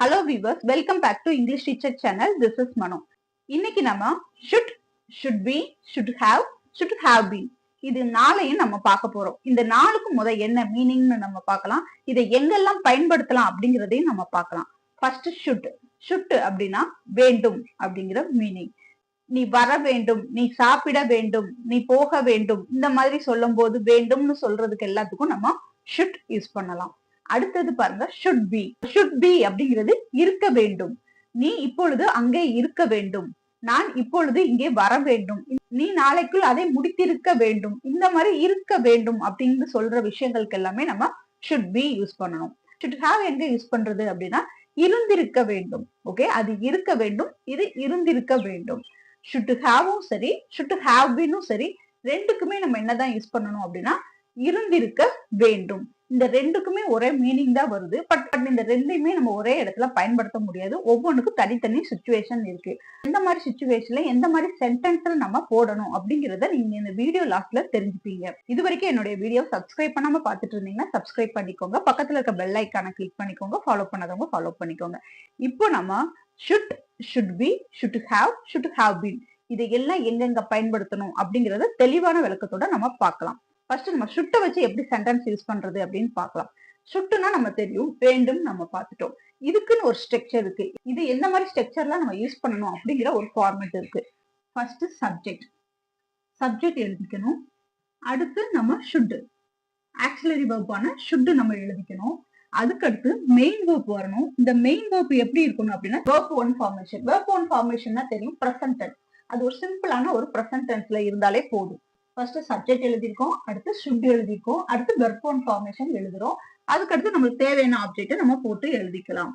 Hello viewers, welcome back to English Teacher channel. This is Manu. இன்னைக்கு நம்ம should be, should have been இது நாளையும் நம்ம பார்க்க போறோம். இந்த நாளுக்கு என்ன மீனிங்னு நம்ம பார்க்கலாம். இதை எங்கெல்லாம் பயன்படுத்தலாம் அப்படிங்கறதையும் நம்ம பார்க்கலாம். ஃபர்ஸ்ட் should அப்படின்னா வேண்டும் அப்படிங்கிற மீனிங். நீ வர வேண்டும், நீ சாப்பிட வேண்டும், நீ போக வேண்டும், இந்த மாதிரி சொல்லும் போது வேண்டும்னு சொல்றதுக்கு எல்லாத்துக்கும் நம்ம should யூஸ் பண்ணலாம். அடுத்தது பாருங்க should be அப்படிங்கிறது இருக்க வேண்டும். நீ இப்பொழுது அங்கே இருக்க வேண்டும், நான் இப்பொழுது இங்கே வர வேண்டும், நீ நாளைக்குள் அதை முடித்திருக்க வேண்டும், இந்த மாதிரி இருக்க வேண்டும் அப்படின்னு சொல்ற விஷயங்களுக்கு எல்லாமே நம்ம should be யூஸ் பண்ணணும். should have எங்க யூஸ் பண்றது அப்படின்னா இருந்திருக்க வேண்டும். ஓகே, அது இருக்க வேண்டும், இது இருந்திருக்க வேண்டும். should haveம் சரி, should have beenும் சரி, ரெண்டுக்குமே நம்ம என்னதான் யூஸ் பண்ணணும் அப்படின்னா இருந்திருக்க வேண்டும். இந்த ரெண்டுக்குமே ஒரே மீனிங் தான் வருது. பட் இந்த ரெண்டையுமே நம்ம ஒரே இடத்துல பயன்படுத்த முடியாது. ஒவ்வொன்றுக்கும் தனித்தனி சிச்சுவேஷன் இருக்கு. எந்த மாதிரி சிச்சுவேஷன்ல எந்த மாதிரி சென்டென்ஸ்ல நம்ம போடணும் அப்படிங்கறத நீங்க இந்த வீடியோ லாஸ்ட்ல தெரிஞ்சுப்பீங்க. இது வரைக்கும் என்னுடைய வீடியோ சப்ஸ்கிரைப் பண்ணாம பாத்துட்டு இருந்தீங்கன்னா சப்ஸ்கிரைப் பண்ணிக்கோங்க. பக்கத்துல இருக்க பெல் ஐக்கான கிளிக் பண்ணிக்கோங்க. ஃபாலோ பண்ணாதவங்க ஃபாலோ பண்ணிக்கோங்க. இப்போ நம்ம should be, should have been இதையெல்லாம் எங்கெங்க பயன்படுத்தணும் அப்படிங்கறத தெளிவான விளக்கத்தோட நம்ம பார்க்கலாம். ஃபர்ஸ்ட் நம்ம should வச்சு எப்படி சென்டென்ஸ் யூஸ் பண்றது அப்படின்னு பார்க்கலாம். should-னா நம்ம தெரியும், வேண்டும் நம்ம பார்த்துட்டோம். இதுக்குன்னு ஒரு ஸ்ட்ரக்சர் இருக்கு. இது எந்த மாதிரி ஸ்ட்ரக்சர்ல நம்ம யூஸ் பண்ணணும் அப்படிங்கிற ஒரு ஃபார்மேட் இருக்கு. ஃபர்ஸ்ட் சப்ஜெக்ட் எழுதிக்கணும். அடுத்து நம்ம should ஆக்சிலரி வெர்பான should நம்ம எழுதிக்கணும். அதுக்கடுத்து மெயின் வெர்ப் வரணும். இந்த மெயின் வெர்ப் எப்படி இருக்கணும் அப்படின்னா verb one formation. verb one formationனா தெரியும், present tense. அது ஒரு சிம்பிளான ஒரு present tenseல இருந்தாலே போதும். ஃபர்ஸ்ட் சப்ஜெக்ட் எழுதிருக்கோம், அடுத்து should எழுதிருக்கோம், அடுத்து verb one formation எழுதுறோம். அதுக்கடுத்து நம்மளுக்கு தேவையான ஆப்ஜெக்ட் நம்ம போட்டு எழுதிக்கலாம்.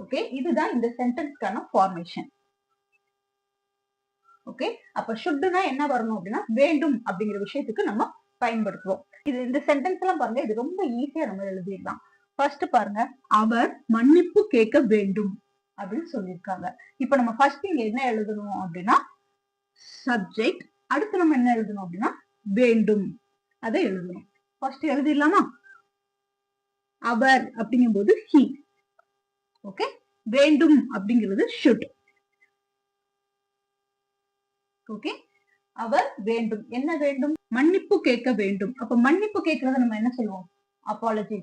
ஓகே, இதுதான் இந்த சென்டென்ஸ்க்கான ஃபார்மேஷன். ஓகே, அப்ப should-னா என்ன வரணும் அப்படின்னா வேண்டும் அப்படிங்கிற விஷயத்துக்கு நம்ம பயன்படுத்துவோம். இது இந்த சென்டென்ஸ் எல்லாம் பாருங்க, இது ரொம்ப ஈஸியா நம்ம எழுதிடலாம். ஃபர்ஸ்ட் பாருங்க, அவர் மன்னிப்பு கேட்க வேண்டும் அப்படின்னு சொல்லியிருக்காங்க. இப்ப நம்ம ஃபர்ஸ்ட் இங்க என்ன எழுதணும் அப்படின்னா சப்ஜெக்ட், அடுத்து நம்ம என்ன எழுதணும் அப்படின்னா வேண்டும், அதை எழுதணும். ஃபர்ஸ்ட் எழுதிடலாமா? அவர் அப்படிங்கும் போது he. ஓகே, வேண்டும் அப்படிங்கிறது should. ஓகே, அவர் வேண்டும், என்ன வேண்டும்? மன்னிப்பு கேட்க வேண்டும். அப்ப மன்னிப்பு கேட்கறத நம்ம என்ன சொல்லுவோம்? அப்பாலஜி.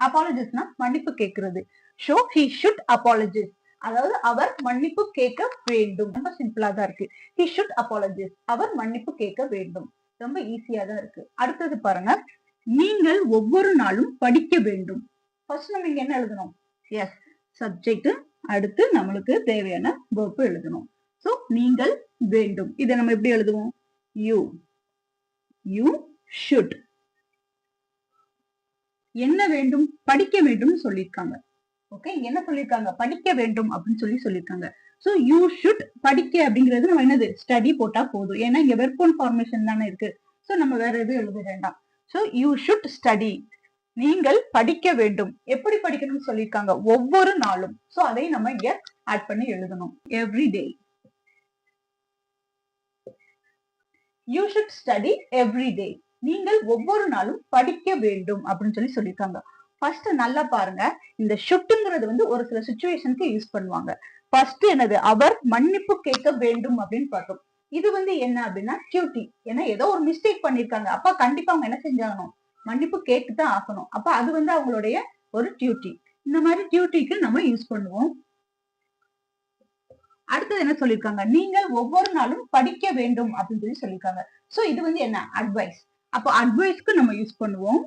அப்பாலஜிஸ்னா மன்னிப்பு கேட்கிறது. So he should apologize. அதாவது அவர் மன்னிப்பு கேட்க வேண்டும். ரொம்ப சிம்பிளா தான் இருக்கு. he should apologize. அவர் மன்னிப்பு கேட்க வேண்டும். ரொம்ப ஈஸியா தான் இருக்கு. அடுத்தது பாருங்க, நீங்கள் ஒவ்வொரு நாளும் படிக்க வேண்டும். ஃபர்ஸ்ட் நம்ம இங்க என்ன எழுதணும்? எஸ், சப்ஜெக்ட், அடுத்து நம்மளுக்கு தேவையான verb எழுதணும். சோ நீங்கள் வேண்டும், இதை நம்ம எப்படி எழுதுவோம்? you should. என்ன வேண்டும்? படிக்க வேண்டும் சொல்லியிருக்காங்க. ஓகே, என்ன சொல்லியிருக்காங்க? படிக்க வேண்டும் அப்படின்னு சொல்லியிருக்காங்க. சோ யூ ஷுட், படிக்க அப்படிங்கிறது நம்ம என்னது ஸ்டடி போட்டா போதும். ஏன்னா இங்க வெர்ப் ஒன் ஃபார்மேஷன் தானே இருக்கு. சோ நம்ம வேற எதுவும் எழுத வேண்டாம். சோ யூ ஷுட் ஸ்டடி, நீங்கள் படிக்க வேண்டும். எப்படி படிக்கணும்னு சொல்லியிருக்காங்க? ஒவ்வொரு நாளும். சோ அதை நம்ம இங்க ஆட் பண்ணி எழுதணும். Every day, you should study every day. நீங்கள் ஒவ்வொரு நாளும் படிக்க வேண்டும் அப்படின்னு சொல்லியிருக்காங்க. ஃபர்ஸ்ட் நல்லா பாருங்க, இந்த ஷுட்ங்கிறது வந்து ஒரு சில சிச்சுவேஷனுக்கு யூஸ் பண்ணுவாங்க. ஃபர்ஸ்ட் என்னது? அவர் மன்னிப்பு கேட்க வேண்டும் அப்படின்னு பார்த்தோம். இது வந்து என்ன அப்படின்னா டியூட்டி. ஏன்னா ஏதோ ஒரு மிஸ்டேக் பண்ணிருக்காங்க, அப்ப கண்டிப்பா அவங்க என்ன செஞ்சாகணும்? மன்னிப்பு கேட்டுதான் ஆகணும். அப்ப அது வந்து அவங்களுடைய ஒரு டியூட்டி. இந்த மாதிரி டியூட்டிக்கு நம்ம யூஸ் பண்ணுவோம். அடுத்தது என்ன சொல்லிருக்காங்க? நீங்கள் ஒவ்வொரு நாளும் படிக்க வேண்டும் அப்படின்னு சொல்லியிருக்காங்க. சோ இது வந்து என்ன? அட்வைஸ். அப்போ அட்வைஸ்க்கு நம்ம யூஸ் பண்ணுவோம்.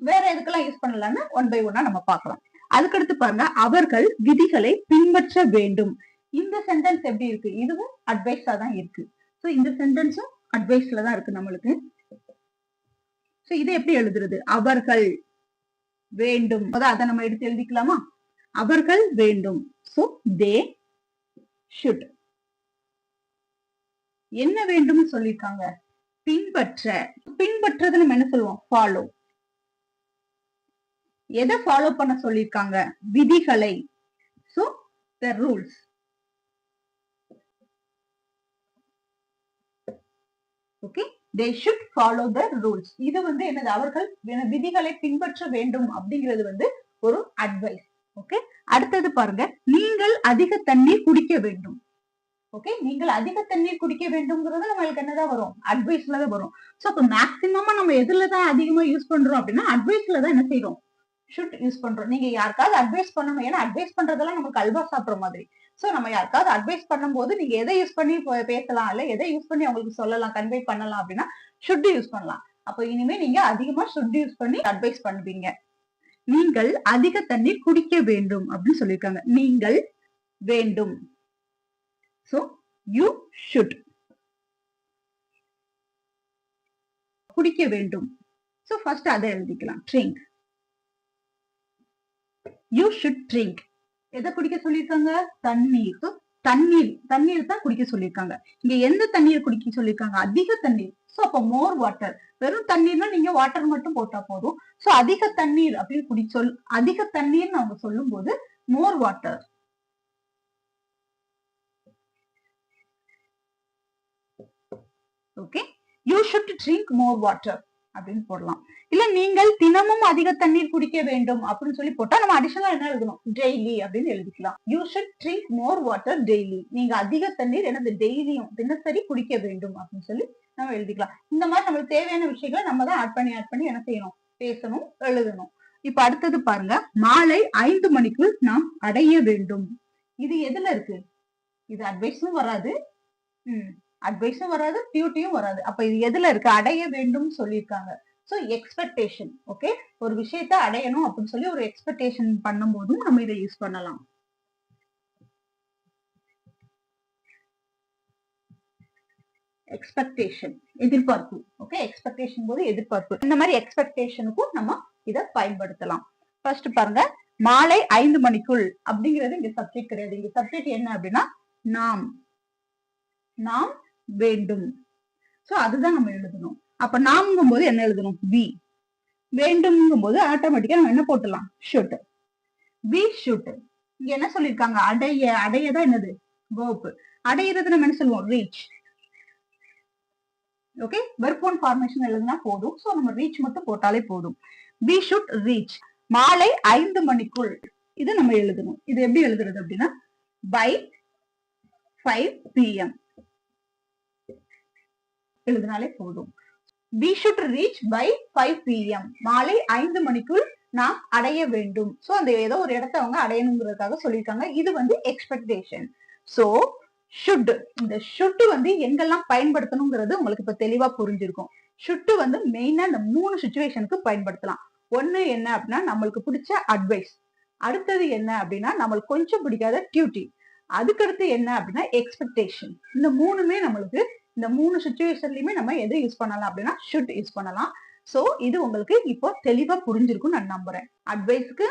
வேற எதுக்கெல்லாம் யூஸ் பண்ணலாம்னு ஒன் பை ஒன்னா நம்ம பார்க்கலாம். அதுக்கடுத்து பாருங்க, அவர்கள் விதிகளை பின்பற்ற வேண்டும். இந்த சென்டென்ஸ் எப்படி இருக்கு? இதுவும் அட்வைஸா தான் இருக்கு. சோ இந்த சென்டென்ஸும் அட்வைஸ்ல தான் இருக்கு நம்மளுக்கு. சோ இதை எப்படி எழுதுறது? அவர்கள் வேண்டும், அதை நம்ம எடுத்து எழுதிக்கலாமா? அவர்கள் வேண்டும். So they should. என்ன வேண்டும் சொல்லிருக்காங்க? பின்பற்ற. பின்பற்றது நம்ம என்ன சொல்லுவோம்? ஃபாலோ. எதை ஃபாலோ பண்ண சொல்லிருக்காங்க? விதிகளை. So the rules. Okay, they should follow the rules. இது வந்து என்னது, அவர்கள் விதிகளை பின்பற்ற வேண்டும் அப்படிங்கிறது வந்து ஒரு அட்வைஸ். ஓகே, அடுத்தது பாருங்க, நீங்கள் அதிக தண்ணீர் குடிக்க வேண்டும். ஓகே, நீங்கள் அதிக தண்ணீர் குடிக்க வேண்டும்ங்கிறது நம்மளுக்கு என்னதான் வரும், அட்வைஸ்ல தான் வரும். சோ அப்ப மேக்சிமமா நம்ம எதுலதான் அதிகமா யூஸ் பண்றோம் அப்படின்னா அட்வைஸ்ல தான் என்ன செய்யறோம், ஷுட் யூஸ் பண்றோம். நீங்க யாருக்காவது அட்வைஸ் பண்ணணும், ஏன்னா அட்வைஸ் பண்றதெல்லாம் நமக்கு அல்வா சாப்பிடுற மாதிரி. சோ நம்ம யாருக்காவது அட்வைஸ் பண்ணும்போது நீங்க எதை யூஸ் பண்ணி பேசலாம், இல்ல எதை யூஸ் பண்ணி அவங்களுக்கு சொல்லலாம், கன்வே பண்ணலாம் அப்படின்னா ஷுட் யூஸ் பண்ணலாம். அப்ப இனிமே நீங்க அதிகமா ஷுட் யூஸ் பண்ணி அட்வைஸ் பண்ணுவீங்க. நீங்கள் அதிக தண்ணீர் குடிக்க வேண்டும் அப்படின்னு சொல்லியிருக்காங்க. நீங்கள் வேண்டும். So you should. குடிக்க வேண்டும். சோ ஃபர்ஸ்ட் அதை எழுதிக்கலாம், ட்ரிங்க். You should drink. எதை குடிக்க சொல்லியிருக்காங்க, தண்ணீர். தண்ணீர் தான் குடிக்க சொல்லியிருக்காங்க. இங்க எந்த தண்ணீர் குடிக்க சொல்லியிருக்காங்க, அதிக தண்ணீர். சோ அப்ப மோர் வாட்டர். வெறும் தண்ணீர்னா நீங்க வாட்டர் மட்டும் போட்டா போதும். சோ அதிக தண்ணீர் அப்படின்னு அதிக தண்ணீர்னு அவங்க சொல்லும் போது மோர் water. Okay, you should drink more water அப்படின்னு போடலாம். இல்ல நீங்கள் தினமும் அதிக தண்ணீர் குடிக்க வேண்டும் அப்படின்னு சொல்லி போட்டா நம்ம அடிஷனலா என்ன எழுதணும், டெய்லி அப்படின்னு எழுதிக்கலாம். You should drink more water daily. நீங்க அதிக தண்ணீர் எனது டெய்லியும் தினசரி குடிக்க வேண்டும் அப்படின்னு சொல்லி நம்ம எழுதிக்கலாம். இந்த மாதிரி நம்மளுக்கு தேவையான விஷயங்களை நம்ம தான் ஆட் பண்ணி என்ன செய்யணும், பேசணும், எழுதணும். இப்ப அடுத்தது பாருங்க, மாலை 5 மணிக்குள் நாம் அடைய வேண்டும். இது எதுல இருக்கு, இது அட்வைஸும் வராது, அட்வைஸும் வராது, டியூட்டியும் வராது. அப்ப இது எதுல இருக்கு, அடைய வேண்டும் சொல்லியிருக்காங்க. So expectation. ஓகே, ஒரு விஷயத்த அடையணும் அப்படின்னு சொல்லி ஒரு எக்ஸ்பெக்டேஷன் பண்ணும் போதும் நம்ம இதை யூஸ் பண்ணலாம். எக்ஸ்பெக்டேஷன், எதிர்பார்ப்பு. ஓகே, எக்ஸ்பெக்டேஷன் போது எதிர்பார்ப்பு. இந்த மாதிரி எக்ஸ்பெக்டேஷனுக்கும் நம்ம இதை பயன்படுத்தலாம். ஃபர்ஸ்ட் பாருங்க, மாலை 5 மணிக்குள் அப்படிங்கிறது இங்க சப்ஜெக்ட் கிடையாது. இங்க சப்ஜெக்ட் என்ன அப்படின்னா நாம். நாம் வேண்டும். சோ அதுதான் நம்ம எழுதணும். அப்ப நாம்ங்கும் போது என்ன எழுதணும், வி. வேண்டும்ங்கும் போது ஆட்டோமேட்டிக்கா நம்ம என்ன போட்டலாம், ஷுட். We should. இங்க என்ன சொல்லிருக்காங்க, அடையதான் என்னது, verb. அடையிறது நம்ம என்ன சொல்லுவோம், reach. Okay, verb form formation எழுதுனா போதும். சோ நம்ம ரீச் மட்டும் போட்டாலே போதும். We should reach. மாலை 5 மணிக்குள் இது நம்ம எழுதணும். இது எப்படி எழுதுறது அப்படின்னா by 5 PM எழுதினாலே போதும். we should reach by 5 PM. மாலை 5 மணிக்குள் நாம் அடைய வேண்டும். சோ அந்த ஏதோ ஒரு இடத்தை அவங்க அடையணுங்கிறதுக்காக சொல்லியிருக்காங்க. இது வந்து எக்ஸ்பெக்டேஷன். சோ should, இந்த should வந்து எங்கெல்லாம் பயன்படுத்தணுங்கிறது உங்களுக்கு இப்ப தெளிவா புரிஞ்சிருக்கும். should வந்து மெயினா இந்த 3 சுச்சுவேஷனுக்கு பயன்படுத்தலாம். ஒண்ணு என்ன அப்படின்னா நம்மளுக்கு பிடிச்ச அட்வைஸ். அடுத்தது என்ன அப்படின்னா நம்மளுக்கு கொஞ்சம் பிடிக்காத டியூட்டி. அதுக்கடுத்து என்ன அப்படின்னா எக்ஸ்பெக்டேஷன். இந்த மூணுமே நம்மளுக்கு இந்த 3 சுச்சுவேஷன்லயுமே நம்ம எது யூஸ் பண்ணலாம் அப்படின்னா ஷுட் யூஸ் பண்ணலாம். சோ இது உங்களுக்கு இப்போ தெளிவா புரிஞ்சிருக்கும் நான் நம்புறேன். அட்வைஸ்க்கு,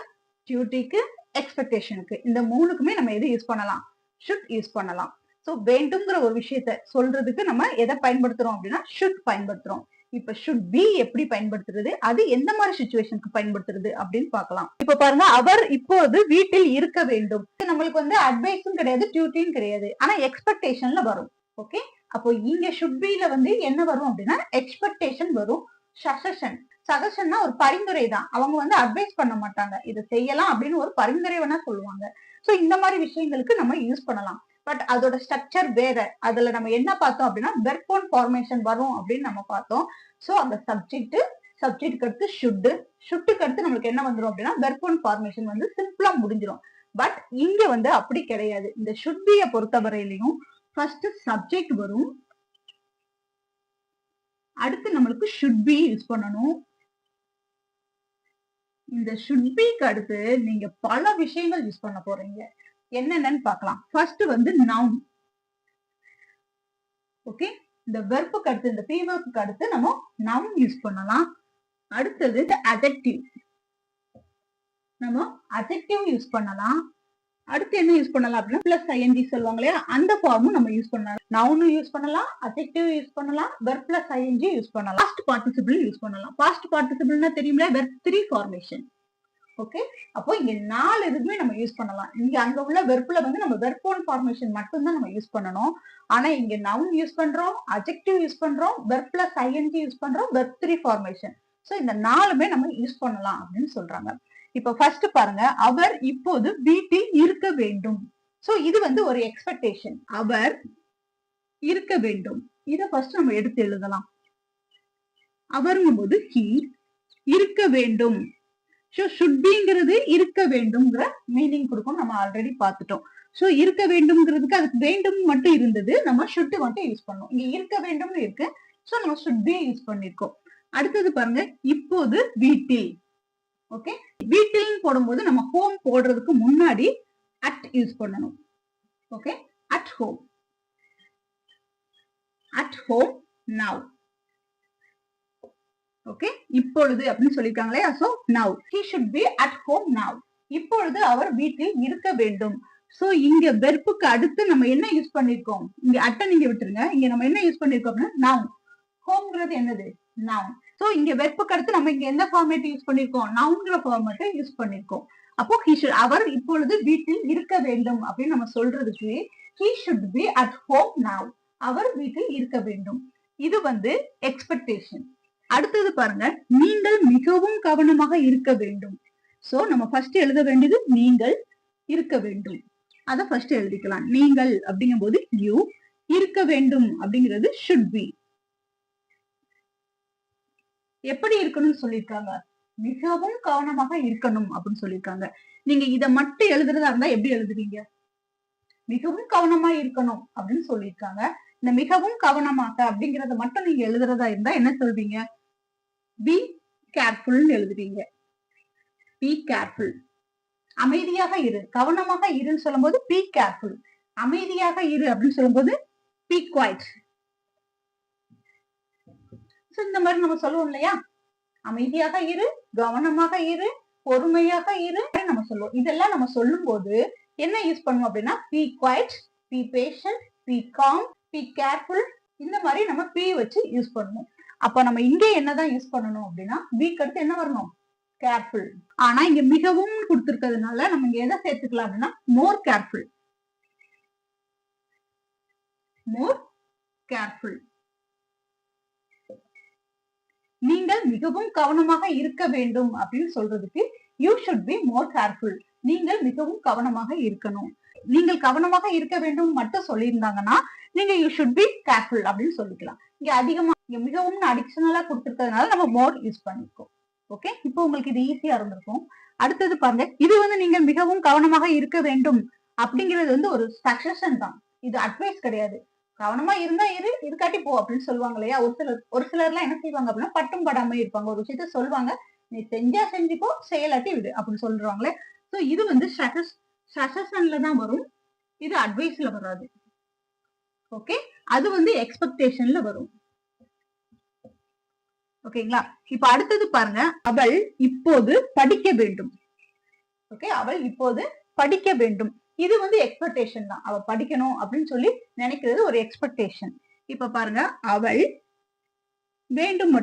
டியூட்டிக்கு, எக்ஸ்பெக்டேஷனுக்கு இந்த மூணுக்குமே நம்ம எது யூஸ் பண்ணலாம், ஷுட் யூஸ் பண்ணலாம். சோ வேண்டும்ங்கிற ஒரு விஷயத்த சொல்றதுக்கு நம்ம எதை பயன்படுத்துறோம் அப்படின்னா ஷுட் பயன்படுத்துறோம். இப்ப ஷுட் பி எப்படி பயன்படுத்துறது, அது எந்த மாதிரி சுச்சுவேஷனுக்கு பயன்படுத்துறது அப்படின்னு பார்க்கலாம். இப்ப பாருங்க, அவர் இப்போது வீட்டில் இருக்க வேண்டும். நம்மளுக்கு வந்து அட்வைஸும் கிடையாது, டியூட்டியும் கிடையாது, ஆனா எக்ஸ்பெக்டேஷன்ல வரும். ஓகே, அப்போ இங்க ஷுட் பில வந்து என்ன வரும் அப்படின்னா எக்ஸ்பெக்டேஷன் வரும். சஜஷன்னா ஒரு பரிந்துரை தான். அவங்க வந்து அட்வைஸ் பண்ண மாட்டாங்க, இதை செய்யலாம் அப்படின்னு ஒரு பரிந்துரை வேணா சொல்லுவாங்க. சோ இந்த மாதிரி விஷயங்களுக்கு நம்ம யூஸ் பண்ணலாம். பட் அதோட ஸ்ட்ரக்சர் வேற. அதுல நம்ம என்ன பார்த்தோம் அப்படின்னா verb form formation வரும் அப்படின்னு நம்ம பார்த்தோம். சோ அந்த சப்ஜெக்ட் அடுத்து ஷுட்டுக்கு அடுத்து நம்மளுக்கு என்ன வந்துடும் அப்படின்னா verb form formation வந்து சிம்பிளா முடிஞ்சிடும். பட் இங்க வந்து அப்படி கிடையாது. இந்த should be பொறுத்தவரையிலையும் ஃபர்ஸ்ட் சப்ஜெக்ட் வரும், அடுத்து நம்மளுக்கு should be யூஸ் பண்ணணும். இந்த should beக்கு அடுத்து நீங்க பல விஷயங்கள் யூஸ் பண்ண போறீங்க. என்னென்னு பார்க்கலாம். ஃபர்ஸ்ட் வந்து noun. ஓகே, இந்த வெர்புக்கு அடுத்து, இந்த பீவர்புக்கு அடுத்து நம்ம noun யூஸ் பண்ணலாம். அடுத்தது adjective. நம்ம adjective யூஸ் பண்ணலாம். அடுத்து என்ன யூஸ் பண்ணலாம் அப்படின்னா பிளஸ் ஐஎன்ஜி சொல்லுவாங்க இல்லையா, அந்த ஃபார்மும் நம்ம யூஸ் பண்ணலாம். நவுனும் யூஸ் பண்ணலாம், அட்ஜெக்டிவ் யூஸ் பண்ணலாம், வெர்ப் பிளஸ் ஐஎன்ஜி யூஸ் பண்ணலாம், பாஸ்ட் பார்ட்டிசிபிள் யூஸ் பண்ணலாம். பாஸ்ட் பார்ட்டிசிபிள்னா தெரியுங்களா, வெர்ப் 3 ஃபார்மேஷன். ஓகே, அப்போ இங்க 4 இதுக்குமே நம்ம யூஸ் பண்ணலாம். இங்க அங்க உள்ள வெர்ப்ல வந்து நம்ம வெர்ப் ஒன் ஃபார்மேஷன் மட்டும் தான் நம்ம யூஸ் பண்ணணும். ஆனா இங்க நவுன் யூஸ் பண்றோம், அட்ஜெக்டிவ் யூஸ் பண்றோம், வெர்ப் பிளஸ் ஐஎன்ஜி யூஸ் பண்றோம், வெர்ப் 3 ஃபார்மேஷன். சோ இந்த 4மே நம்ம யூஸ் பண்ணலாம் அப்படின்னு சொல்றாங்க. இப்போ ஃபர்ஸ்ட் பாருங்க, அவர் இப்போது வீட்டில் இருக்க வேண்டும். சோ இது வந்து ஒரு எக்ஸ்பெக்டேஷன். அவர் இருக்க வேண்டும். இத ஃபர்ஸ்ட் நம்ம எடுத்து எழுதலாம். அவருங்கும்போது he, இருக்க வேண்டும். சோ should beங்கிறது இருக்க வேண்டும்ங்கிற மீனிங் கொடுக்கும். நம்ம ஆல்ரெடி பார்த்துட்டோம். சோ இருக்க வேண்டும்ங்கிறதுக்கு அதுக்கு வேண்டும் மட்டும் இருந்தது. நம்ம should மட்டும் யூஸ் பண்ணோம். இங்க இருக்க வேண்டும்னு இருக்கு. சோ நம்ம should be யூஸ் பண்ணிருக்கோம். அடுத்தது பாருங்க, இப்போது வீட்டில். ஓகே, வீட்டில் போடும்போது நம்ம ஹோம் போடுறதுக்கு முன்னாடி at யூஸ் பண்ணணும். Okay, at home. At home now. Okay, இப்பொழுது அப்படின்னு சொல்லிருக்காங்களே, so now he should be at home now. இப்பொழுது அவர் வீட்டில் இருக்க வேண்டும். சோ இங்க வெர்புக்கு அடுத்து நம்ம என்ன யூஸ் பண்ணிருக்கோம்? இங்க அட்ட நீங்க விட்டுருங்க. இங்க நம்ம என்ன யூஸ் பண்ணிருக்கோம் அப்படின்னா noun. ஹோம்ங்கிறது என்னது? noun. சோ இங்க வெர்புக்கு அடுத்து நம்ம இங்க எந்த ஃபார்மேட் யூஸ் பண்ணிருக்கோம்? nounங்கிற ஃபார்மேட்டை யூஸ் பண்ணிருக்கோம். அப்போ he should, அவர் இப்பொழுது வீட்டில் இருக்க வேண்டும் அப்படின்னு நம்ம சொல்றதுக்கு he should be at home now. அவர் வீட்டில் இருக்க வேண்டும். இது வந்து எக்ஸ்பெக்டேஷன். அடுத்தது பாருங்க, நீங்கள் மிகவும் கவனமாக இருக்க வேண்டும். சோ நம்ம ஃபர்ஸ்ட் எழுத வேண்டியது நீங்கள் இருக்க வேண்டும். அத ஃபர்ஸ்ட் எழுதிக்கலாம். நீங்கள் அப்படிங்கும் போது you, இருக்க வேண்டும் அப்படிங்கிறது should be. எப்படி இருக்கணும்னு சொல்லிருக்காங்க? மிகவும் கவனமாக இருக்கணும் அப்படின்னு சொல்லிருக்காங்க. நீங்க இத மட்டும் எழுதுறதா இருந்தா எப்படி எழுதுவீங்க? மிகவும் கவனமா இருக்கணும் அப்படின்னு சொல்லிருக்காங்க. இந்த மிகவும் கவனமாக அப்படிங்கறத மட்டும் நீங்க எழுதுறதா இருந்தா என்ன சொல்வீங்க? be careful எழுதுவீங்க. be careful. அமைதியாக இரு, கவனமாக இருன்னு சொல்லும்போது be careful. அமைதியாக இரு அப்படின்னு சொல்லும்போது be quiet. இந்த மாதிரி நம்ம சொல்லுவோம் இல்லையா? அமைதியாக இரு, கவனமாக இரு, பொறுமையாக இரு நம்ம சொல்லுவோம். இதெல்லாம் நம்ம சொல்லும் போது என்ன யூஸ் பண்ணுவோம் அப்படின்னா be quiet, be patient, be calm, be careful. இந்த மாதிரி நம்ம be வச்சு யூஸ் பண்ணுவோம். அப்ப நம்ம இங்க என்னதான் யூஸ் பண்ணணும் அப்படின்னா beக்கு அடுத்து என்ன வரணும்? careful. ஆனா இங்க மிகவும் கொடுத்திருக்கிறதுனால நம்ம இங்க எதை சேர்த்துக்கலாம் அப்படின்னா more careful. more careful. நீங்கள் மிகவும் கவனமாக இருக்க வேண்டும் அப்படின்னு சொல்றதுக்கு you should be more careful. நீங்கள் மிகவும் கவனமாக இருக்கணும். நீங்கள் கவனமாக இருக்க வேண்டும் மட்டும் சொல்லியிருந்தாங்கன்னா நீங்க you should be careful அப்படின்னு சொல்லிக்கலாம். இங்க அதிகமா இங்க மிகவும் அடிஷனலா கொடுத்திருக்கிறதுனால நம்ம more யூஸ் பண்ணிருக்கோம். ஓகே, இப்போ உங்களுக்கு இது ஈஸியா இருந்திருக்கும். அடுத்தது பாருங்க, இது வந்து நீங்க மிகவும் கவனமாக இருக்க வேண்டும் அப்படிங்கிறது வந்து ஒரு சஜஷன் தான். இது அட்வைஸ் கிடையாது. கவனமா இருந்தா இரு, இருக்காட்டி போ அப்படின்னு சொல்லுவாங்க இல்லையா? ஒரு சிலர்லாம் என்ன செய்வாங்க அப்படின்னா பட்டும் படாம இருப்பாங்க. ஒரு விஷயத்த சொல்லுவாங்க, நீ செஞ்சா செஞ்சுக்கோ, செயலாட்டி விடு அப்படின்னு சொல்றாங்களே. சோ இது வந்து சஜஷன்ல தான் வரும். இது அட்வைஸ்ல வராது. ஓகே, அது வந்து எக்ஸ்பெக்டேஷன்ல வரும். ஓகேங்களா? இப்ப அடுத்தது பாருங்க, அவள் இப்போது படிக்க வேண்டும். ஓகே, அவள் இப்போது படிக்க வேண்டும். இது வந்து எக்ஸ்பெக்டேஷன் தான். அவ படிக்கணும் அப்படின்னு சொல்லி நினைக்கிறது ஒரு எக்ஸ்பெக்டேஷன். இப்ப பாருங்க, அவள் வேண்டும்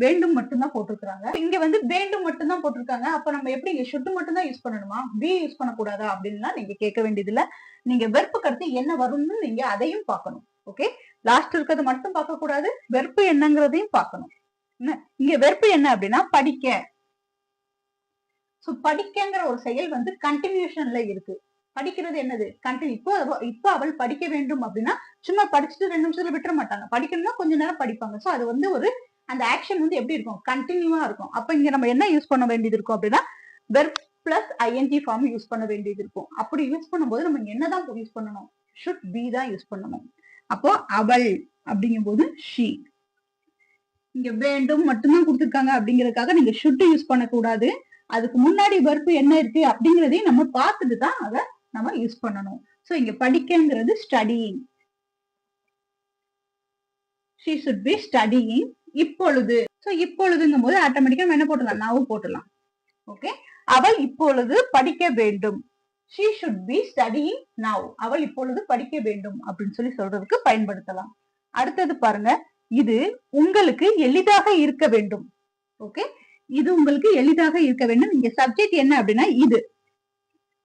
வேண்டும் மட்டும் தான் போட்டிருக்காங்க. இங்க வந்து வேண்டும் மட்டும் தான் போட்டிருக்காங்க. அப்ப நம்ம எப்படி இங்க should மட்டும் தான் யூஸ் பண்ணணுமா? be யூஸ் பண்ணக்கூடாதா அப்படின்லாம் நீங்க கேட்க வேண்டியது இல்ல. நீங்க வெர்புக்கு அடுத்து என்ன வரும்னு நீங்க அதையும் பார்க்கணும். ஓகே, லாஸ்ட் இருக்கிறது மட்டும் பார்க்க கூடாது, வெர்பு என்னங்கிறதையும் பார்க்கணும். இங்க வெர்பு என்ன அப்படின்னா படிக்க. சோ படிக்கங்கிற ஒரு செயல் வந்து கண்டினியூஷன்ல இருக்கு. படிக்கிறது என்னது? கண்டினியூ. இப்போ அவள் படிக்க வேண்டும் அப்படின்னா சும்மா படிச்சுட்டு 2 நிமிஷத்துல விட்டுற மாட்டாங்க. படிக்கணும்னா கொஞ்ச நேரம் படிப்பாங்க. சோ அது வந்து ஒரு அந்த ஆக்ஷன் வந்து எப்படி இருக்கும்? கண்டினியூவா இருக்கும். அப்ப இங்க நம்ம என்ன யூஸ் பண்ண வேண்டியது இருக்கும் அப்படின்னா verb plus ING form use பண்ண வேண்டியது இருக்கும். அப்படி யூஸ் பண்ணும்போது நம்ம என்னதான் யூஸ் பண்ணணும்? should be தான் யூஸ் பண்ணணும். அப்போ அவள் அப்படிங்கும் போது she. இங்க வேண்டும் மட்டும்தான் கொடுத்திருக்காங்க அப்படிங்கறதுக்காக நீங்க should யூஸ் பண்ணக்கூடாது. அதுக்கு முன்னாடி வெர்ப் என்ன இருக்கு அப்படிங்கறதையும் நம்ம பார்த்துட்டு தான் அதை நம்ம யூஸ் பண்ணணும். சோ இங்க படிக்கங்கிறது studying. she should be studying. இப்பொழுது, சோ இப்பொழுதுங்கும் போது ஆட்டோமேட்டிக்கா நம்ம என்ன போட்டுடலாம்? now போட்டுடலாம். ஓகே, அவள் இப்பொழுது படிக்க வேண்டும். she should be studying now. அவள் இப்பொழுது படிக்க வேண்டும் அப்படின்னு சொல்லி சொல்றதுக்கு பயன்படுத்தலாம். அடுத்தது பாருங்க, இது உங்களுக்கு எளிதாக இருக்க வேண்டும். ஓகே, இது உங்களுக்கு எளிதாக இருக்க வேண்டும். இங்க சப்ஜெக்ட் என்ன அப்படின்னா இது.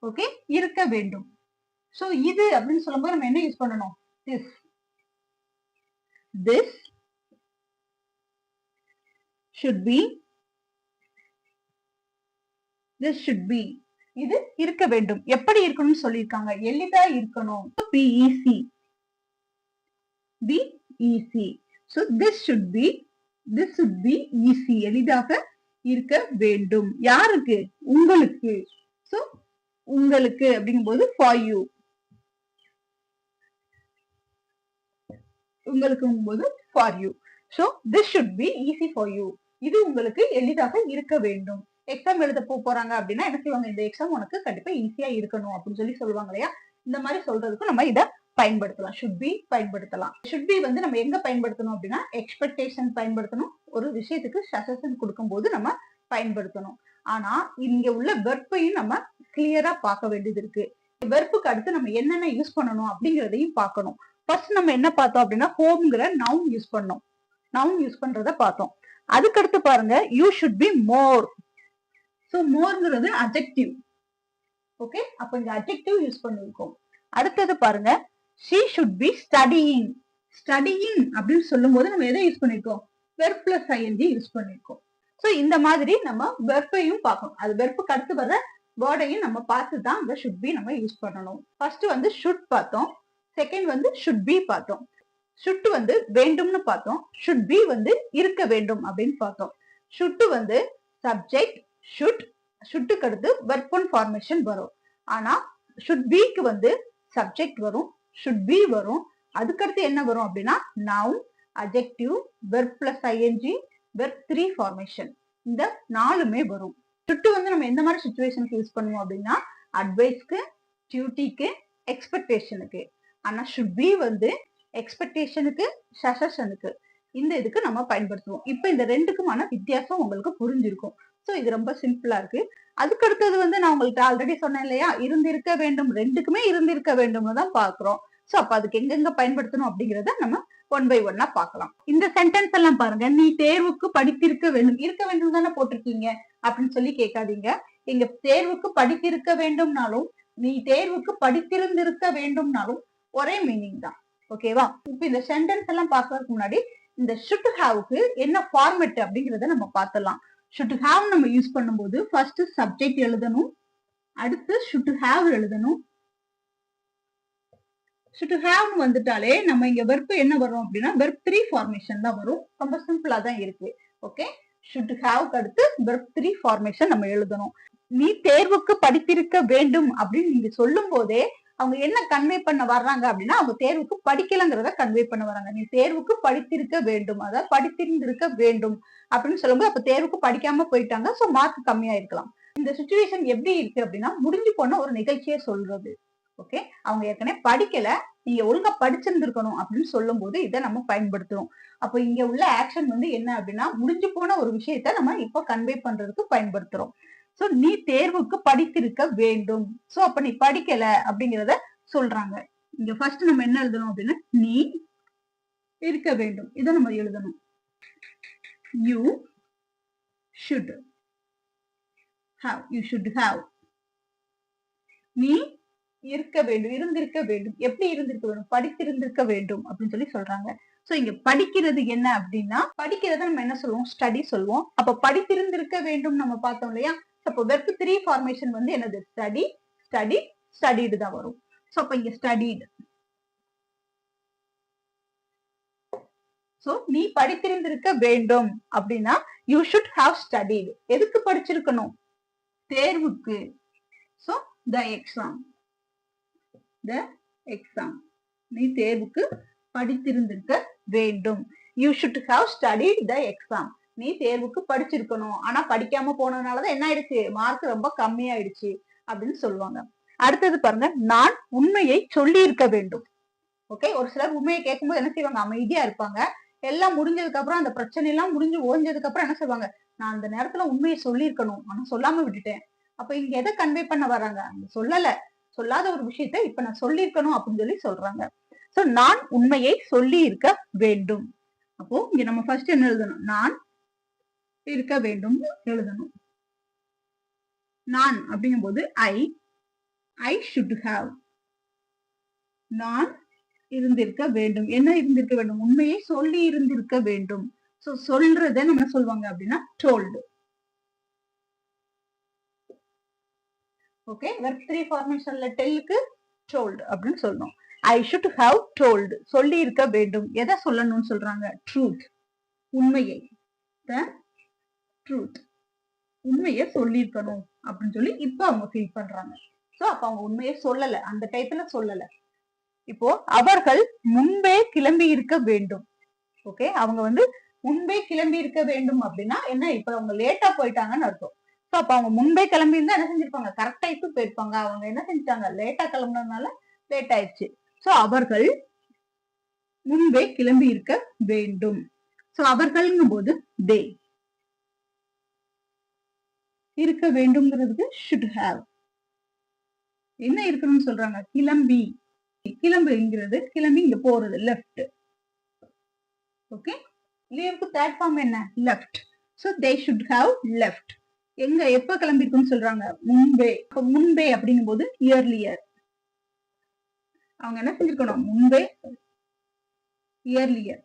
ஓகே, இருக்க வேண்டும். சோ இது அப்படின்னு சொல்லும்போது நம்ம என்ன யூஸ் பண்ணணும்? this should be, this should be. இது இருக்க வேண்டும். எப்படி இருக்கணும்னு சொல்லியிருக்காங்க? எளிதா இருக்கணும். be easy, be easy. so this should be, this should be easy. எளிதாக இருக்க வேண்டும். யாருக்கு? உங்களுக்கு. so உங்களுக்கு அப்படிங்கும்போது for you. உங்களுக்கு போது for you. so this should be easy for you. இது உங்களுக்கு எளிதாக இருக்க வேண்டும். எக்ஸாம் எழுத போறாங்க அப்படின்னா என்ன செய்வாங்க? இந்த எக்ஸாம் உனக்கு கண்டிப்பா ஈஸியா இருக்கணும் அப்படின்னு சொல்லி சொல்லுவாங்க இல்லையா? இந்த மாதிரி சொல்றதுக்கு நம்ம இத பயன்படுத்தலாம். should be பயன்படுத்தலாம். should be வந்து நம்ம எங்க பயன்படுத்தணும் அப்படின்னா எக்ஸ்பெக்டேஷன் பயன்படுத்தணும். ஒரு விஷயத்துக்கு சஜஷன் கொடுக்கும்போது நம்ம பயன்படுத்தணும். ஆனா இங்க உள்ள வெர்பையும் நம்ம கிளியரா பார்க்க வேண்டியது இருக்கு. வெர்புக்கு அடுத்து நம்ம என்னென்ன யூஸ் பண்ணணும் அப்படிங்கறதையும் பார்க்கணும். ஃபர்ஸ்ட் நம்ம என்ன பார்த்தோம் அப்படின்னா ஹோம்ங்கிற நவுன் யூஸ் பண்ணோம். நவுன் யூஸ் பண்றத பார்த்தோம். அதுக்கடுத்து பாருங்க you should be more. So மோர்ங்கிறது அட்ஜெக்டிவ். ஓகே, அப்ப இங்க அட்ஜெக்டிவ் யூஸ் பண்ணிருக்கோம். அடுத்தது பாருங்க she should be studying. studying அப்படின்னு சொல்லும் போது நம்ம எதை யூஸ் பண்ணிருக்கோம்? verb plus ing யூஸ் பண்ணிருக்கோம். சோ இந்த மாதிரி நம்ம வெர்பையும் பார்க்கணும். அது வெர்புக்கு அடுத்து வர வேர்டையும் நம்ம பார்த்து தான் அந்த should be நம்ம யூஸ் பண்ணணும். ஃபர்ஸ்ட் வந்து should பார்த்தோம். செகண்ட் வந்து should be பார்த்தோம். should வந்து வேண்டும்னு பார்த்தோம். should be வந்து இருக்க வேண்டும் அப்படின்னு பார்த்தோம். should வந்து சப்ஜெக்ட் ஷுட்க்கு அடுத்து verb one formation வரும். ஆனா should be க்கு வந்து சப்ஜெக்ட் வரும், should be வரும். அதுக்கடுத்து என்ன வரும் அப்படின்னா noun, adjective, verb plus ing, verb 3 formation. இந்த நாலுமே வரும். should வந்து நம்ம எந்த மாதிரி சிச்சுவேஷனுக்கு யூஸ் பண்ணுவோம் அப்படின்னா அட்வைஸ்க்கு, டியூட்டிக்கு, எக்ஸ்பெக்டேஷனுக்கு. ஆனா should be வந்து எக்ஸ்பெக்டேஷனுக்கு, சஜஷனுக்கு, இந்த இதுக்கு நம்ம பயன்படுத்துவோம். இப்ப இந்த ரெண்டுக்குமான வித்தியாசம் உங்களுக்கு புரிஞ்சிருக்கும். சோ இது ரொம்ப சிம்பிளா இருக்கு. அதுக்கு அடுத்தது வந்து நான் உங்களுக்கு ஆல்ரெடி சொன்னேன் இல்லையா, இருந்திருக்க வேண்டும். ரெண்டுக்குமே இருந்திருக்க வேண்டும்னு தான் பாக்குறோம். சோ அப்ப அதுக்கு எங்கெங்க பயன்படுத்தணும் அப்படிங்கறத நம்ம ஒன் பை ஒன்னா பார்க்கலாம். இந்த சென்டென்ஸ் எல்லாம் பாருங்க. நீ தேர்வுக்கு படித்திருக்க வேண்டும். இருக்க வேண்டும் தானே போட்டிருக்கீங்க அப்படின்னு சொல்லி கேட்காதீங்க. இங்க தேர்வுக்கு படித்திருக்க வேண்டும்னாலும் நீ தேர்வுக்கு படித்திருந்திருக்க வேண்டும்னாலும் ஒரே மீனிங் தான். ஓகேவா? இப்ப இந்த சென்டென்ஸ் எல்லாம் பார்க்கறதுக்கு முன்னாடி இந்த should haveக்கு என்ன ஃபார்மேட் அப்படிங்கறத நம்ம பார்த்தலாம். should have நம்ம யூஸ் பண்ணும்போது ஃபர்ஸ்ட் சப்ஜெக்ட் எழுதணும், அடுத்து should have எழுதணும். should have வந்துட்டாலே நம்ம இங்க வெர்ப் என்ன வரும் அப்படின்னா verb 3 ஃபார்மேஷன் தான் வரும். ரொம்ப சிம்பிளா தான் இருக்கு. ஓகே, should have அடுத்து verb 3 ஃபார்மேஷன் நம்ம எழுதணும். நீ தேர்வுக்கு படித்திருக்க வேண்டும் அப்படின்னு நீங்க சொல்லும் போதே அவங்க என்ன கன்வே பண்ண வர்றாங்க அப்படின்னா அவங்க தேர்வுக்கு படிக்கலங்கிறத கன்வே பண்ண வராங்க. நீ தேர்வுக்கு படித்திருக்க வேண்டும், அதாவது படித்திருந்திருக்க வேண்டும் அப்படின்னு சொல்லும்போது அப்ப தேர்வுக்கு படிக்காம போயிட்டாங்க. சோ மார்க் கம்மியா இருக்கலாம். இந்த சிச்சுவேஷன் எப்படி இருக்கு அப்படின்னா முடிஞ்சு போன ஒரு நிகழ்ச்சியை சொல்றது. ஓகே, அவங்க ஏற்கனவே படிக்கல, நீங்க ஒழுங்கா படிச்சிருந்திருக்கணும் அப்படின்னு சொல்லும் போது இதை நம்ம பயன்படுத்துறோம். அப்ப இங்க உள்ள ஆக்ஷன் வந்து என்ன அப்படின்னா முடிஞ்சு போன ஒரு விஷயத்த நம்ம இப்ப கன்வே பண்றதுக்கு பயன்படுத்துறோம். சோ நீ தேர்வுக்கு படித்திருக்க வேண்டும். சோ அப்ப நீ படிக்கல அப்படிங்கறத சொல்றாங்க. இங்க ஃபர்ஸ்ட் நம்ம என்ன எழுதணும் அப்படின்னா நீ இருக்க வேண்டும். இதை நம்ம எழுதணும். you should have, you should have. நீ இருக்க வேண்டும், இருந்திருக்க வேண்டும். எப்படி இருந்திருக்க வேண்டும்? படித்திருந்திருக்க வேண்டும் அப்படின்னு சொல்லி சொல்றாங்க. சோ இங்க படிக்கிறது என்ன அப்படின்னா படிக்கிறத நம்ம என்ன சொல்லுவோம்? ஸ்டடி சொல்லுவோம். அப்ப படித்திருந்திருக்க வேண்டும் நம்ம பார்த்தோம் இல்லையா? அப்போ verb 3 ஃபார்மேஷன் வந்து என்னது? ஸ்டடி, ஸ்டடி, ஸ்டடிடு தான் வரும். சோ அப்ப இங்க ஸ்டடிட். சோ நீ படித்திருந்திருக்க வேண்டும் அப்படின்னா you should have studied. எதுக்கு படிச்சிருக்கணும்? தேர்வுக்கு. So the exam, the exam. நீ தேர்வுக்கு படித்திருந்திருக்க வேண்டும். you should have studied the exam. நீ தேர்வுக்கு படிச்சிருக்கணும், ஆனா படிக்காம போனதுனாலதான் என்ன ஆயிடுச்சு? மார்க் ரொம்ப கம்மியாயிடுச்சு அப்படின்னு சொல்லுவாங்க. அடுத்தது பாருங்க, நான் உண்மையை சொல்லி இருக்க வேண்டும். ஓகே, ஒரு சிலர் உண்மையை கேட்கும்போது என்ன செய்வாங்க? அமைதியா இருப்பாங்க. எல்லாம் முடிஞ்சதுக்கு அப்புறம் அந்த பிரச்சனை எல்லாம் முடிஞ்சு ஓஞ்சதுக்கு அப்புறம் என்ன செய்வாங்க? நான் அந்த நேரத்துல உண்மையை சொல்லியிருக்கணும், ஆனா சொல்லாம விட்டுட்டேன். அப்ப இங்க எதை கன்வே பண்ண வர்றாங்க? சொல்லல, சொல்லாத ஒரு விஷயத்த இப்ப நான் சொல்லியிருக்கணும் அப்படின்னு சொல்லி சொல்றாங்க. சோ நான் உண்மையை சொல்லி இருக்க வேண்டும். அப்போ இங்க நம்ம ஃபர்ஸ்ட் என்ன எழுதணும்? நான் இருக்க வேண்டும் எழுதணும். நான் அப்படிங்கும் போது ஐ should have. நான் இருந்திருக்க வேண்டும். என்ன இருந்திருக்க வேண்டும்? உண்மையை சொல்லி இருந்திருக்க வேண்டும். சோ சொல்றத நம்ம சொல்லுவாங்க அப்படின்னா told. ஓகே, verb 3 ஃபார்மேஷன்ல டெல்லுக்கு told அப்படின்னு சொல்லணும். ஐ should have told. சொல்லி இருக்க வேண்டும். எதை சொல்லணும்னு சொல்றாங்க? ட்ரூத், உண்மையை. the truth, உண்மையை சொல்லியிருக்கணும் அப்படின்னு சொல்லி இப்ப அவங்க ஃபீல் பண்றாங்க. சோ அப்ப அவங்க உண்மையை சொல்லல, அந்த டைத்துல சொல்லல. இப்போ அவர்கள் முன்பே கிளம்பி இருக்க வேண்டும். ஓகே, அவங்க வந்து முன்பே கிளம்பி இருக்க வேண்டும் அப்படின்னா என்ன? இப்ப அவங்க லேட்டா போயிட்டாங்கன்னு அர்த்தம். சோ அப்ப அவங்க முன்பே கிளம்பி இருந்தா என்ன செஞ்சிருப்பாங்க? கரெக்ட் டைத்துக்கு போயிருப்பாங்க. அவங்க என்ன செஞ்சாங்க? லேட்டா கிளம்புனதுனால லேட் ஆயிடுச்சு. சோ அவர்கள் முன்பே கிளம்பி இருக்க வேண்டும். சோ அவர்கள்ங்கும் போது தே. இருக்க வேண்டும்ங்கிறதுக்கு should have. என்ன இருக்கணும்னு சொல்றாங்க? கிளம்பி. கிளம்புங்கிறது கிளம்பி இங்க போறது லெஃப்ட். ஓகே, லீவுக்கு தேர்ட் ஃபார்ம் என்ன? Left. So they should have left. எங்க எப்ப கிளம்பி இருக்குன்னு சொல்றாங்க? முன்பே. முன்பே அப்படிங்கும் போது இயர்லியர். அவங்க என்ன செஞ்சிருக்கணும்? முன்பே, இயர்லியர்,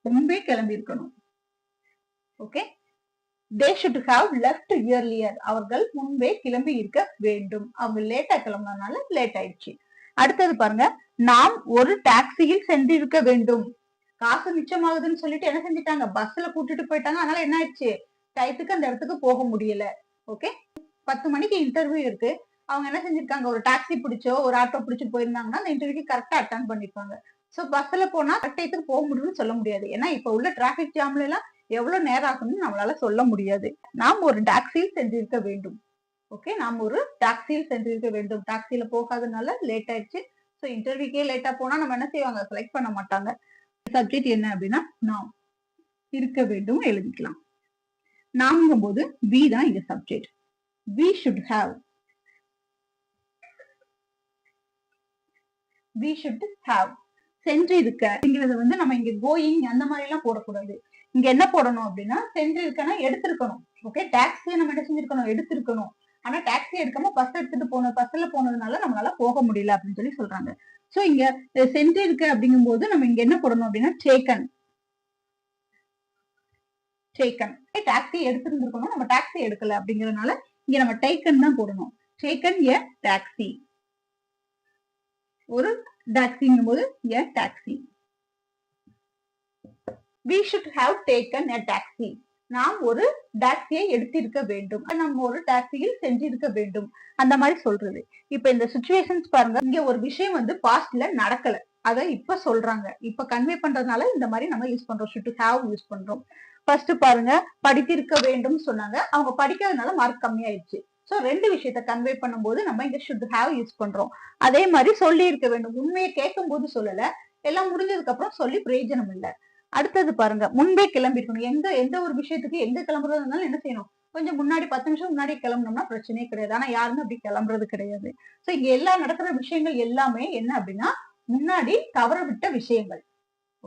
முன்பே கிளம்பி இருக்கணும். Okay, they should have left earlier. அவர்கள் முன்பே கிளம்பி இருக்க வேண்டும். அவங்க லேட்டா கிளம்புனதுனால லேட் ஆயிடுச்சு. அடுத்தது பாருங்க, நாம் ஒரு டாக்ஸியில் சென்றிருக்க வேண்டும். காசு மிச்சமாகுதுன்னு சொல்லிட்டு என்ன செஞ்சிட்டாங்க? பஸ்ல கூட்டிட்டு போயிட்டாங்க. அதனால என்ன ஆயிடுச்சு? டயத்துக்கு அந்த இடத்துக்கு போக முடியல. ஓகே, 10 மணிக்கு இன்டர்வியூ இருக்கு. அவங்க என்ன செஞ்சிருக்காங்க? ஒரு டாக்ஸி பிடிச்சோ ஒரு ஆட்டோ பிடிச்சு போயிருந்தாங்கன்னா அந்த இன்டர்வியூக்கு கரெக்டா அட்டன் பண்ணிருப்பாங்க. சோ பஸ்ல போனா கரெக்ட் டயத்துக்கு போக முடியும்னு சொல்ல முடியாது. ஏன்னா இப்ப உள்ள டிராபிக் ஜாம்ல எல்லாம் எவ்வளவு நேரம் ஆகும்னு நம்மளால சொல்ல முடியாது. நாம் ஒரு டாக்ஸியில் சென்றிருக்க வேண்டும். ஓகே, நாம் ஒரு டாக்ஸியில் சென்றிருக்க வேண்டும். டாக்ஸில போகாதனால லேட் ஆயிடுச்சு. சோ இன்டர்வியூக்கே லேட்டா போனா நம்ம என்ன செய்வாங்க? செலக்ட் பண்ண மாட்டாங்க. சப்ஜெக்ட் என்ன அப்படின்னா நாம். இருக்க வேண்டும் எழுதிக்கலாம். நாம்ங்கும் போது we தான் இங்க subject. we should have. we should have. சென்றிருக்க அப்படிங்கறத வந்து நம்ம இங்க கோயிங் அந்த மாதிரி எல்லாம் போடக்கூடாது. இங்க என்ன போடணும் அப்படின்னா சென்றிருக்கனா எடுத்திருக்கணும். ஓகே, டாக்ஸியை நம்ம என்ன செஞ்சிருக்கணும்? எடுத்திருக்கணும். ஆனா டாக்ஸி எடுக்காம பஸ் எடுத்துட்டு போன பஸ்ல போனதுனால நம்மளால போக முடியல அப்படின்னு சொல்லி சொல்றாங்க. சோ இங்க சென்றிருக்க அப்படிங்கும் போது நம்ம இங்க என்ன போடணும் அப்படின்னா டேக்கன். டேக்கன். டாக்ஸி எடுத்திருந்திருக்கணும், நம்ம டாக்ஸி எடுக்கல அப்படிங்கறதுனால இங்க நம்ம டேக்கன் தான் போடணும். டேக்கன் எ டாக்ஸி. ஒரு டாக்ஸிங்கும் போது எ taxi. we should have taken a taxi. நாம் ஒரு டாக்ஸியை எடுத்திருக்க வேண்டும். நம்ம ஒரு டாக்ஸியில் சென்றிருக்க வேண்டும். அந்த மாதிரி சொல்றது. இப்ப இந்த சிச்சுவேஷன்ஸ் பாருங்க, இங்க ஒரு விஷயம் வந்து பாஸ்ட்ல நடக்கல, அத இப்ப சொல்றாங்க. இப்ப கன்வே பண்றதுனால இந்த மாதிரி நம்ம யூஸ் பண்றோம். should have யூஸ் பண்றோம். ஃபர்ஸ்ட் பாருங்க, படித்திருக்க வேண்டும் சொன்னாங்க. அவங்க படிக்காதனால மார்க் கம்மியாயிடுச்சு. சோ ரெண்டு விஷயத்த கன்வே பண்ணும்போது நம்ம இங்க should have யூஸ் பண்றோம். அதே மாதிரி சொல்லி இருக்க வேண்டும். உண்மையை கேட்கும் போது சொல்லல, எல்லாம் முடிஞ்சதுக்கு அப்புறம் சொல்லி பிரயோஜனம் இல்லை. அடுத்தது பாருங்க, முன்பே கிளம்பி இருக்கணும். எந்த ஒரு விஷயத்துக்கு எங்க கிளம்புறதுனாலும் என்ன செய்யணும்? கொஞ்சம் முன்னாடி 10 நிமிஷம் முன்னாடி கிளம்புனோம்னா பிரச்சனையே கிடையாது. ஆனா யாருமே அப்படி கிளம்புறது கிடையாது. சோ இங்க எல்லா நடக்கிற விஷயங்கள் எல்லாமே என்ன அப்படின்னா முன்னாடி தவற விட்ட விஷயங்கள்.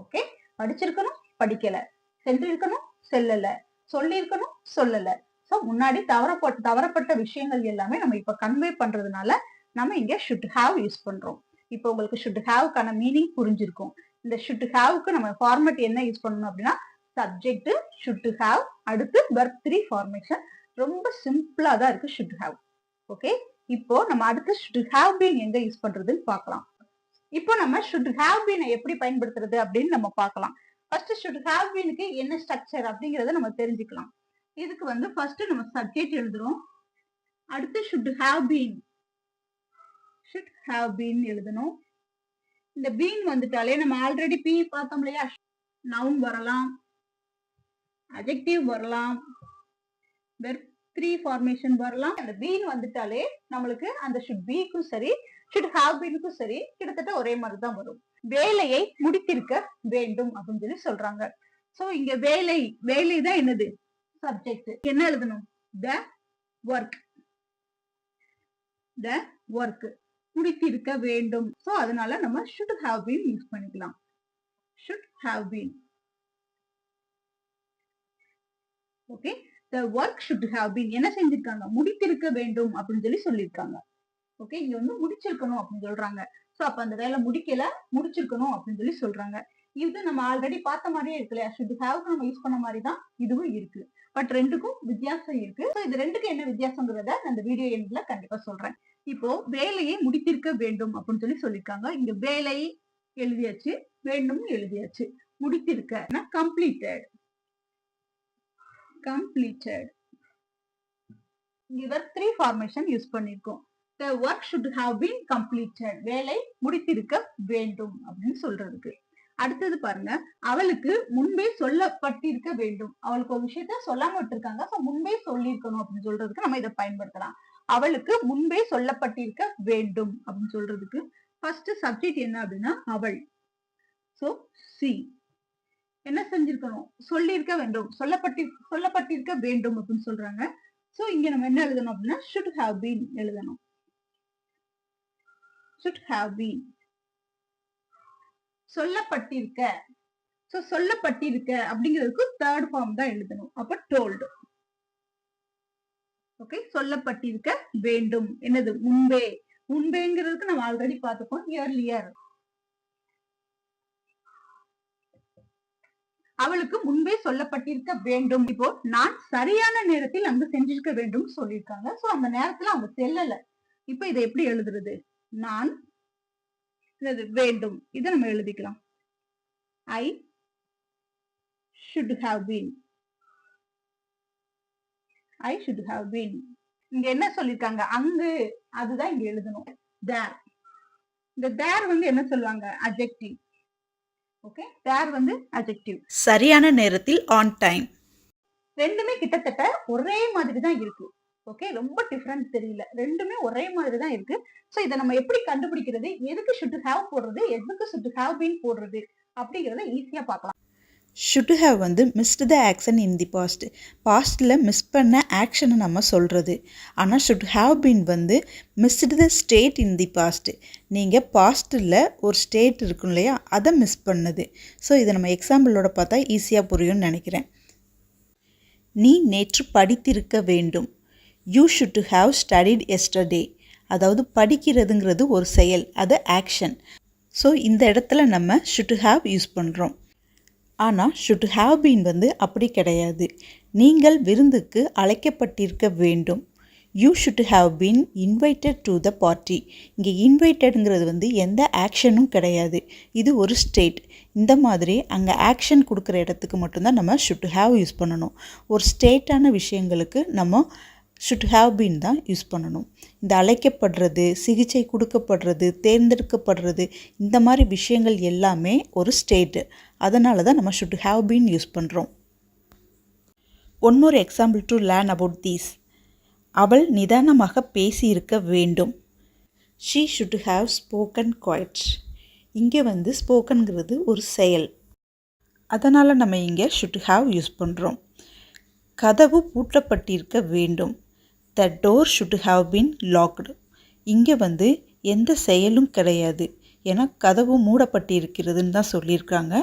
ஓகே, படிச்சிருக்கணும், படிக்கல, சென்றிருக்கணும், செல்லல, சொல்லி இருக்கணும், சொல்லல. சோ முன்னாடி தவறப்பட்ட விஷயங்கள் எல்லாமே நம்ம இப்ப கன்வே பண்றதுனால நம்ம இங்க should have யூஸ் பண்றோம். இப்ப உங்களுக்கு should have-க்கான மீனிங் புரிஞ்சிருக்கும். இந்த should have-க்கு நம்ம ஃபார்மட் என்ன யூஸ் பண்ணணும் அப்படின்னா சப்ஜெக்ட் should have, அடுத்து verb 3 ஃபார்மேஷன். ரொம்ப சிம்பிளா தான் இருக்கு should have. ஓகே, இப்போ நம்ம அடுத்து should have been எங்க யூஸ் பண்றதுன்னு பார்க்கலாம். இப்போ நம்ம should have been எப்படி பயன்படுத்துறது அப்படின்னு நம்ம பார்க்கலாம். ஃபர்ஸ்ட் should have been-க்கு என்ன ஸ்ட்ரக்சர் அப்படிங்கறத நம்ம தெரிஞ்சுக்கலாம். இதுக்கு வந்து ஃபர்ஸ்ட் நம்ம சப்ஜெக்ட் எழுதுறோம். அடுத்து should have been எழுதணும். இந்த பீன் வந்துட்டாலே நம்ம ஆல்ரெடி பி பார்த்தோம் இல்லையா? நவுன் வரலாம், அட்ஜெக்டிவ் வரலாம், verb 3 ஃபார்மேஷன் வரலாம். அந்த பீன் வந்துட்டாலே நம்மளுக்கு அந்த should be-க்கும் சரி should have been-க்கும் சரி கிட்டத்தட்ட ஒரே மாதிரி தான் வரும். வேலையை முடித்திருக்க வேண்டும் அப்படின்னு சொல்லி சொல்றாங்க. சோ இங்க வேலை தான் என்னது? சப்ஜெக்ட். என்ன எழுதணும்? the work. முடித்திருக்க வேண்டும். சோ அதனால நம்ம should have been யூஸ் பண்ணிக்கலாம். should have been. Okay, the work should have been என்ன செஞ்சிருக்காங்க, முடித்திருக்க வேண்டும் அப்படின்னு சொல்லி சொல்லியிருக்காங்க. ஓகே, இங்க வந்து முடிச்சிருக்கணும் அப்படின்னு சொல்றாங்க. சோ அப்ப அந்த வேலை முடிக்கல, முடிச்சிருக்கணும் அப்படின்னு சொல்லி சொல்றாங்க. இது நம்ம ஆல்ரெடி பார்த்த மாதிரியே இருக்கு இல்லையா, should have நம்ம யூஸ் பண்ண மாதிரி தான் இதுவும் இருக்கு. பட் ரெண்டுக்கும் வித்தியாசம் இருக்கு. சோ இது ரெண்டுக்கும் என்ன வித்தியாசங்கிறத நான் இந்த வீடியோ எண்ட்ல கண்டிப்பா சொல்றேன். இப்போ வேலையை முடித்திருக்க வேண்டும் அப்படின்னு சொல்லி சொல்லியிருக்காங்க. இங்க வேலை எழுதியாச்சு, வேண்டும் எழுதியாச்சு. முடித்திருக்க கம்ப்ளீட்டட், கம்ப்ளீட்டட். இவர் 3 ஃபார்மேஷன் யூஸ் பண்ணிருக்கோம். The work should have been completed. வேலை முடித்திருக்க வேண்டும் அப்படின்னு சொல்றதுக்கு. அடுத்தது பாருங்க, அவளுக்கு முன்பே சொல்லப்பட்டிருக்க வேண்டும். அவளுக்கு ஒரு விஷயத்த சொல்லாம விட்டுருக்காங்க, சோ முன்பே சொல்லியிருக்கணும் அப்படின்னு சொல்றதுக்கு நம்ம இதை பயன்படுத்தலாம். அவளுக்கு முன்பே சொல்லப்பட்டிருக்க வேண்டும் அப்படின்னு சொல்றதுக்கு ஃபர்ஸ்ட் சப்ஜெக்ட் என்ன அப்படின்னா அவள். சோ சி என்ன செஞ்சிருக்கணும், சொல்லியிருக்க வேண்டும், சொல்லப்பட்டிருக்க வேண்டும் அப்படின்னு சொல்றாங்க. சோ இங்க நம்ம என்ன எழுதணும் அப்படின்னா should have been எழுதணும். should have been. சொல்லப்பட்டிருக்க, சோ சொல்லப்பட்டிருக்க அப்படிங்கிறதுக்கு தேர்ட் ஃபார்ம் தான் எழுதணும். அப்ப told. ஓகே, சொல்லப்பட்டிருக்க வேண்டும் என்னது, முன்பே. முன்பேங்கிறதுக்கு நம்ம ஆல்ரெடி பார்த்துக்கோம், earlier. அவளுக்கு முன்பே சொல்லப்பட்டிருக்க வேண்டும். இப்போ நான் சரியான நேரத்தில் அங்கு செஞ்சிருக்க வேண்டும் சொல்லியிருக்காங்க. சோ அந்த நேரத்துல அவங்க செல்லல. இப்ப இதை எப்படி எழுதுறது, நான் வேண்டும், இதை நம்ம எழுதிக்கலாம். I should have been. I should have been. இங்க என்ன சொல்லிருக்காங்க, அங்கு, அதுதான் இங்க எழுதணும். there. இந்த there வந்து என்ன சொல்லுவாங்க, adjective. ஓகே, there வந்து adjective. சரியான நேரத்தில், on time. ரெண்டுமே கிட்டத்தட்ட ஒரே மாதிரி தான் இருக்கு. ஓகே, ரொம்ப டிஃபரன்ஸ் தெரியல, ரெண்டுமே ஒரே மாதிரி தான் இருக்கு. சோ இதை நம்ம எப்படி கண்டுபிடிக்கிறது, எதுக்கு should have போடுறது, எதுக்கு should have been போடுறது அப்படிங்கறத ஈஸியா பார்க்கலாம். should have வந்து missed the action in the past. பாஸ்ட்ல மிஸ் பண்ண ஆக்ஷனை நம்ம சொல்றது. ஆனால் should have been வந்து missed the state in the past. நீங்கள் பாஸ்ட்டில் ஒரு ஸ்டேட் இருக்கும் இல்லையா, அதை மிஸ் பண்ணது. ஸோ இதை நம்ம எக்ஸாம்பிளோட பார்த்தா ஈஸியாக புரியும்னு நினைக்கிறேன். நீ நேற்று படித்திருக்க வேண்டும். you should have studied yesterday. அதாவது படிக்கிறதுங்கிறது ஒரு செயல், அது ஆக்ஷன். ஸோ இந்த இடத்துல நம்ம should have யூஸ் பண்ணுறோம். ஆனால் should have been வந்து அப்படி கிடையாது. நீங்கள் விருந்துக்கு அழைக்கப்பட்டிருக்க வேண்டும். you should have been invited to the party. இங்கே இன்வைட்டடுங்கிறது வந்து எந்த ஆக்ஷனும் கிடையாது, இது ஒரு ஸ்டேட். இந்த மாதிரி அங்கே ஆக்ஷன் கொடுக்குற இடத்துக்கு மட்டும்தான் நம்ம should have யூஸ் பண்ணணும். ஒரு ஸ்டேட்டான விஷயங்களுக்கு நம்ம should have been தான் யூஸ் பண்ணணும். இந்த அழைக்கப்படுறது, சிகிச்சை கொடுக்கப்படுறது, தேர்ந்தெடுக்கப்படுறது, இந்த மாதிரி விஷயங்கள் எல்லாமே ஒரு ஸ்டேட்டு. அதனால தான் நம்ம should have been யூஸ் பண்ணுறோம். One more example to learn about these. அவள் நிதானமாக பேசியிருக்க வேண்டும். she should have spoken quiet. இங்கே வந்து ஸ்போக்கன்கிறது ஒரு செயல், அதனால் நம்ம இங்கே should have யூஸ் பண்ணுறோம். கதவு பூட்டப்பட்டிருக்க வேண்டும். the door should have been locked. இங்கே வந்து எந்த செயலும் கிடையாது, ஏன்னா கதவு மூடப்பட்டிருக்கிறதுன்னு தான் சொல்லியிருக்காங்க.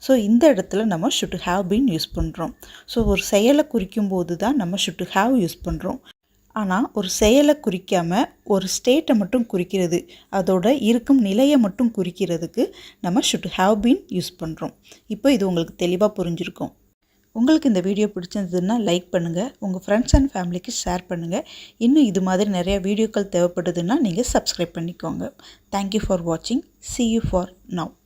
ஸோ இந்த இடத்துல நம்ம should have been யூஸ் பண்ணுறோம். ஸோ ஒரு செயலை குறிக்கும் போது தான் நம்ம should have யூஸ் பண்ணுறோம். ஆனால் ஒரு செயலை குறிக்காமல் ஒரு ஸ்டேட்டை மட்டும் குறிக்கிறது, அதோட இருக்கும் நிலையை மட்டும் குறிக்கிறதுக்கு நம்ம should have been யூஸ் பண்ணுறோம். இப்போ இது உங்களுக்கு தெளிவாக புரிஞ்சிருக்கும். உங்களுக்கு இந்த வீடியோ பிடிச்சிருந்ததுன்னா லைக் பண்ணுங்கள், உங்கள் ஃப்ரெண்ட்ஸ் அண்ட் ஃபேமிலிக்கு ஷேர் பண்ணுங்கள். இன்னும் இது மாதிரி நிறைய வீடியோக்கள் தேவைப்படுதுன்னா நீங்கள் சப்ஸ்கிரைப் பண்ணிக்கோங்க. தேங்க்யூ ஃபார் வாட்சிங். see you for now.